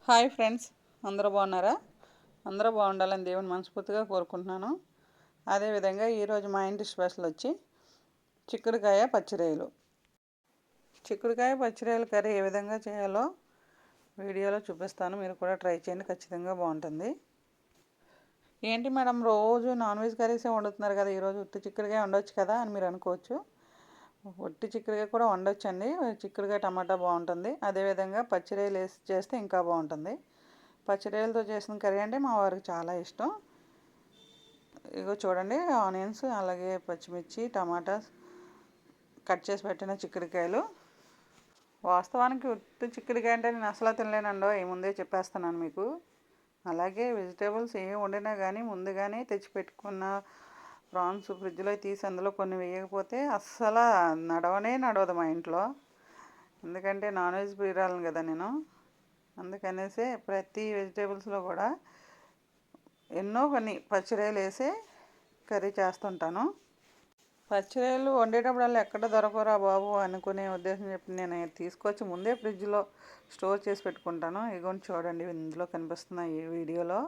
Hi friends, అందరూ బాగున్నారా? అందరూ బాగుండాలని దేవుని మనస్ఫూర్తిగా కోరుకుంటున్నాను. అదేవిధంగా ఈరోజు మా ఇంటి స్పెషల్ వచ్చి చిక్కుడుకాయ పచ్చిరొయ్యలు. చిక్కుడుకాయ పచ్చిరొయ్యల కర్రీ ఏ విధంగా చేయాలో వీడియోలో చూపిస్తాను. మీరు కూడా ట్రై చేయండి, ఖచ్చితంగా బాగుంటుంది. ఏంటి మేడం, రోజు నాన్ వెజ్ కర్రీసే వండుతున్నారు కదా, ఈరోజు ఉత్తి చిక్కుడుకాయ వండొచ్చు కదా అని మీరు అనుకోవచ్చు. ఒట్టి చిక్కుడుకాయ కూడా వండొచ్చండి. చిక్కుడుకాయ టమాటా బాగుంటుంది. అదేవిధంగా పచ్చిరొయ్యలు వేసి చేస్తే ఇంకా బాగుంటుంది. పచ్చిరొయ్యలతో చేసిన కర్రీ అంటే మా వారికి చాలా ఇష్టం. ఇగో చూడండి, ఆనియన్స్, అలాగే పచ్చిమిర్చి, టమాటాస్, కట్ చేసి పెట్టిన చిక్కుడుకాయలు. వాస్తవానికి ఉత్తి చిక్కుడుకాయ అంటే నేను అసలు తినలేనండో, ముందే చెప్పేస్తున్నాను మీకు. అలాగే వెజిటేబుల్స్ ఏమి వండినా కానీ ముందుగానే తెచ్చిపెట్టుకున్న ప్రాన్స్ ఫ్రిడ్జ్లో తీసి అందులో కొన్ని వేయకపోతే అస్సలు నడవదు మా ఇంట్లో. ఎందుకంటే నాన్ వెజ్ ప్రియురాలను కదా నేను. అందుకనేసే ప్రతి వెజిటేబుల్స్లో కూడా ఎన్నో కొన్ని పచ్చిరొయ్యలు వేసి కర్రీ చేస్తుంటాను. పచ్చిరొయ్యలు వండేటప్పుడల్లా ఎక్కడ దొరకరా బాబు అనుకునే ఉద్దేశం చెప్పి నేను తీసుకొచ్చి ముందే ఫ్రిడ్జ్లో స్టోర్ చేసి పెట్టుకుంటాను. ఇగోని చూడండి, ఇందులో కనిపిస్తున్న ఈ వీడియోలో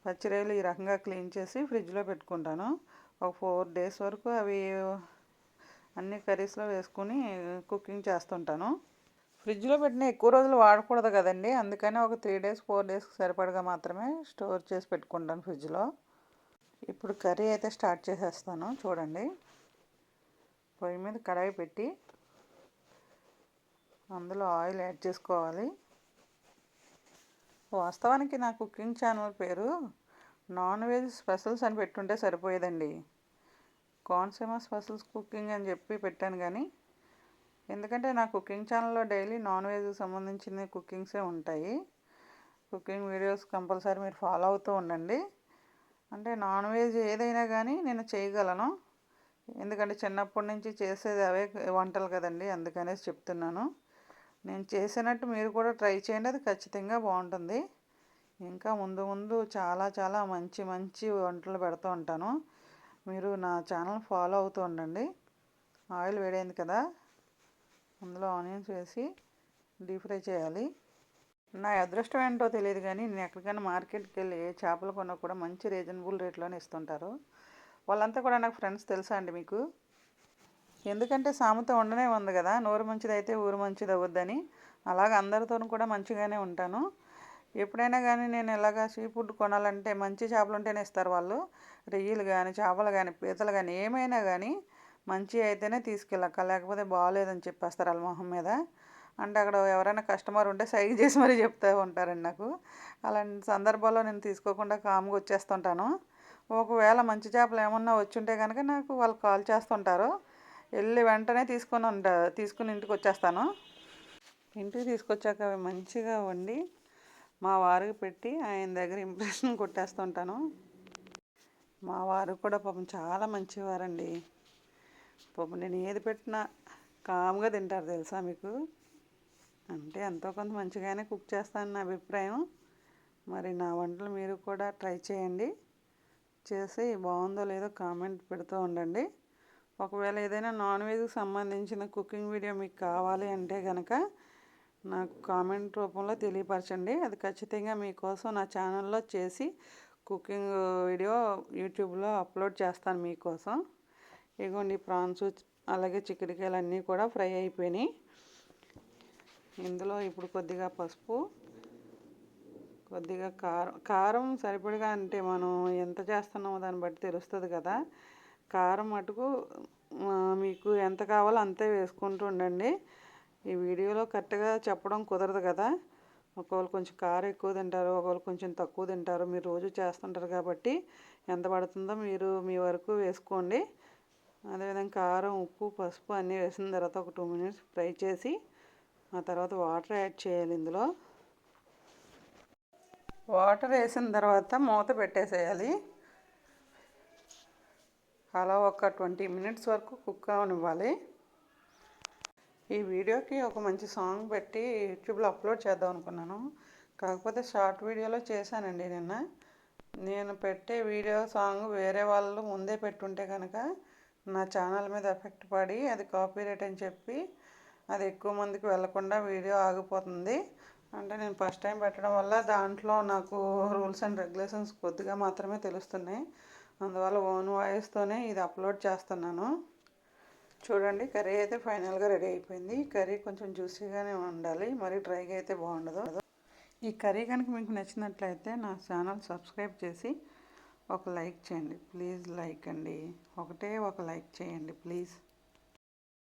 పచ్చిరొయ్యలు ఈ రకంగా క్లీన్ చేసి ఫ్రిడ్జ్లో పెట్టుకుంటాను. ఒక 4 days వరకు అవి అన్ని కర్రీస్లో వేసుకుని కుకింగ్ చేస్తుంటాను. ఫ్రిడ్జ్లో పెట్టిన ఎక్కువ రోజులు వాడకూడదు కదండి, అందుకని ఒక 3 days 4 daysకి సరిపడగా మాత్రమే స్టోర్ చేసి పెట్టుకుంటాను ఫ్రిడ్జ్లో. ఇప్పుడు కర్రీ అయితే స్టార్ట్ చేసేస్తాను. చూడండి, పొయ్యి మీద కడాయి పెట్టి అందులో ఆయిల్ యాడ్ చేసుకోవాలి. వాస్తవానికి నా కుకింగ్ ఛానల్ పేరు నాన్ వెజ్ స్పెషల్స్ అని పెట్టుంటే సరిపోయేదండి. కోనసీమ స్పెషల్స్ కుకింగ్ అని చెప్పి పెట్టాను, కానీ ఎందుకంటే నా కుకింగ్ ఛానల్లో డైలీ నాన్ వెజ్కి సంబంధించిన కుకింగ్సే ఉంటాయి. కుకింగ్ వీడియోస్ కంపల్సరీ మీరు ఫాలో అవుతూ ఉండండి. అంటే నాన్ వెజ్ ఏదైనా కానీ నేను చేయగలను, ఎందుకంటే చిన్నప్పటి నుంచి చేసేది అవే వంటలు కదండి, అందుకనేసి చెప్తున్నాను. నేను చేసినట్టు మీరు కూడా ట్రై చేయండి, అది ఖచ్చితంగా బాగుంటుంది. ఇంకా ముందు ముందు చాలా చాలా మంచి మంచి వంటలు పెడుతూ ఉంటాను. మీరు నా ఛానల్ ఫాలో అవుతూ ఉండండి. ఆయిల్ వేడైంది కదా, అందులో ఆనియన్స్ వేసి డీప్ ఫ్రై చేయాలి. నా అదృష్టం ఏంటో తెలియదు కానీ నేను ఎక్కడికైనా మార్కెట్కి వెళ్ళి ఏ చేపలు కొన్నా కూడా మంచి రీజనబుల్ రేట్లోనే ఇస్తుంటారు. వాళ్ళంతా కూడా నాకు ఫ్రెండ్స్, తెలుసా అండి మీకు? ఎందుకంటే సామెత ఉండనే ఉంది కదా, నోరు మంచిదైతే ఊరు మంచిది అవ్వద్దని. అలాగ అందరితోనూ కూడా మంచిగానే ఉంటాను. ఎప్పుడైనా కానీ నేను ఇలాగ సీ ఫుడ్ కొనాలంటే మంచి చేపలు ఉంటేనే ఇస్తారు వాళ్ళు. రొయ్యలు కానీ, చేపలు కానీ, పీతలు కానీ, ఏమైనా కానీ మంచి అయితేనే తీసుకెళ్ళాక, లేకపోతే బాగోలేదని చెప్పేస్తారు వాళ్ళ మొహం మీద. అంటే అక్కడ ఎవరైనా కస్టమర్ ఉంటే సైగ చేసి మరీ చెప్తూ ఉంటారండి నాకు. అలాంటి సందర్భాల్లో నేను తీసుకోకుండా కామ్గా వచ్చేస్తుంటాను. ఒకవేళ మంచి చేపలు ఏమన్నా వచ్చుంటే కనుక నాకు వాళ్ళు కాల్ చేస్తుంటారు, వెళ్ళి వెంటనే తీసుకుని ఇంటికి వచ్చేస్తాను. ఇంటికి తీసుకొచ్చాక అవి మంచిగా వండి మా వారికి పెట్టి ఆయన దగ్గర ఇంప్రెషన్ కొట్టేస్తుంటాను. మా వారు కూడా పాపం చాలా మంచివారండి. పాపం నేను ఏది పెట్టినా కామ్గా తింటారు, తెలుసా మీకు? అంటే ఎంతో కొంత మంచిగానే కుక్ చేస్తాను నా అభిప్రాయం. మరి నా వంటలు మీరు కూడా ట్రై చేయండి. చేసి బాగుందో లేదో కామెంట్ పెడుతూ ఉండండి. ఒకవేళ ఏదైనా నాన్ వెజ్కి సంబంధించిన కుకింగ్ వీడియో మీకు కావాలి అంటే కనుక నాకు కామెంట్ రూపంలో తెలియపరచండి. అది ఖచ్చితంగా మీకోసం నా ఛానల్లో చేసి కుకింగ్ వీడియో యూట్యూబ్లో అప్లోడ్ చేస్తాను మీకోసం. ఇగోండి, ప్రాన్స్ అలాగే చిక్కుడుకాయలు అన్నీ కూడా ఫ్రై అయిపోయినాయి. ఇందులో ఇప్పుడు కొద్దిగా పసుపు, కొద్దిగా కారం సరిపడగా, అంటే మనం ఎంత చేస్తున్నామో దాన్ని బట్టి తెలుస్తుంది కదా. కారం మటుకు మీకు ఎంత కావాలో అంతే వేసుకుంటూ ఉండండి. ఈ వీడియోలో కరెక్ట్గా చెప్పడం కుదరదు కదా, ఒకవేళ కొంచెం కారం ఎక్కువ తింటారు, ఒకవేళ కొంచెం తక్కువ తింటారు. మీరు రోజు చేస్తుంటారు కాబట్టి ఎంత పడుతుందో మీరు మీ వరకు వేసుకోండి. అదేవిధంగా కారం, ఉప్పు, పసుపు అన్నీ వేసిన తర్వాత ఒక 2 minutes ఫ్రై చేసి ఆ తర్వాత వాటర్ యాడ్ చేయాలి. ఇందులో వాటర్ వేసిన తర్వాత మూత పెట్టేసేయాలి. అలా ఒక 20 minutes వరకు కుక్ అవనివ్వాలి. ఈ వీడియోకి ఒక మంచి సాంగ్ పెట్టి యూట్యూబ్లో అప్లోడ్ చేద్దాం అనుకున్నాను, కాకపోతే షార్ట్ వీడియోలో చేశానండి నిన్న. నేను పెట్టే వీడియో సాంగ్ వేరే వాళ్ళు ముందే పెట్టుంటే కనుక నా ఛానల్ మీద ఎఫెక్ట్ పడి అది కాపీరైట్ అని చెప్పి అది ఎక్కువ మందికి వెళ్లకుండా వీడియో ఆగిపోతుంది. అంటే నేను ఫస్ట్ టైం పెట్టడం వల్ల దాంట్లో నాకు రూల్స్ అండ్ రెగ్యులేషన్స్ కొద్దిగా మాత్రమే తెలుస్తున్నాయి. అందువల్ల ఓన్ వాయిస్తోనే ఇది అప్లోడ్ చేస్తున్నాను. చూడండి, కర్రీ అయితే ఫైనల్గా రెడీ అయిపోయింది. కర్రీ కొంచెం జ్యూసీగానే ఉండాలి, మరి డ్రైగా అయితే బాగుండదు. ఈ కర్రీ కనుక మీకు నచ్చినట్లయితే నా ఛానల్ సబ్స్క్రైబ్ చేసి ఒక లైక్ చేయండి ప్లీజ్. లైక్ అండి, ఒకటే ఒక లైక్ చేయండి ప్లీజ్.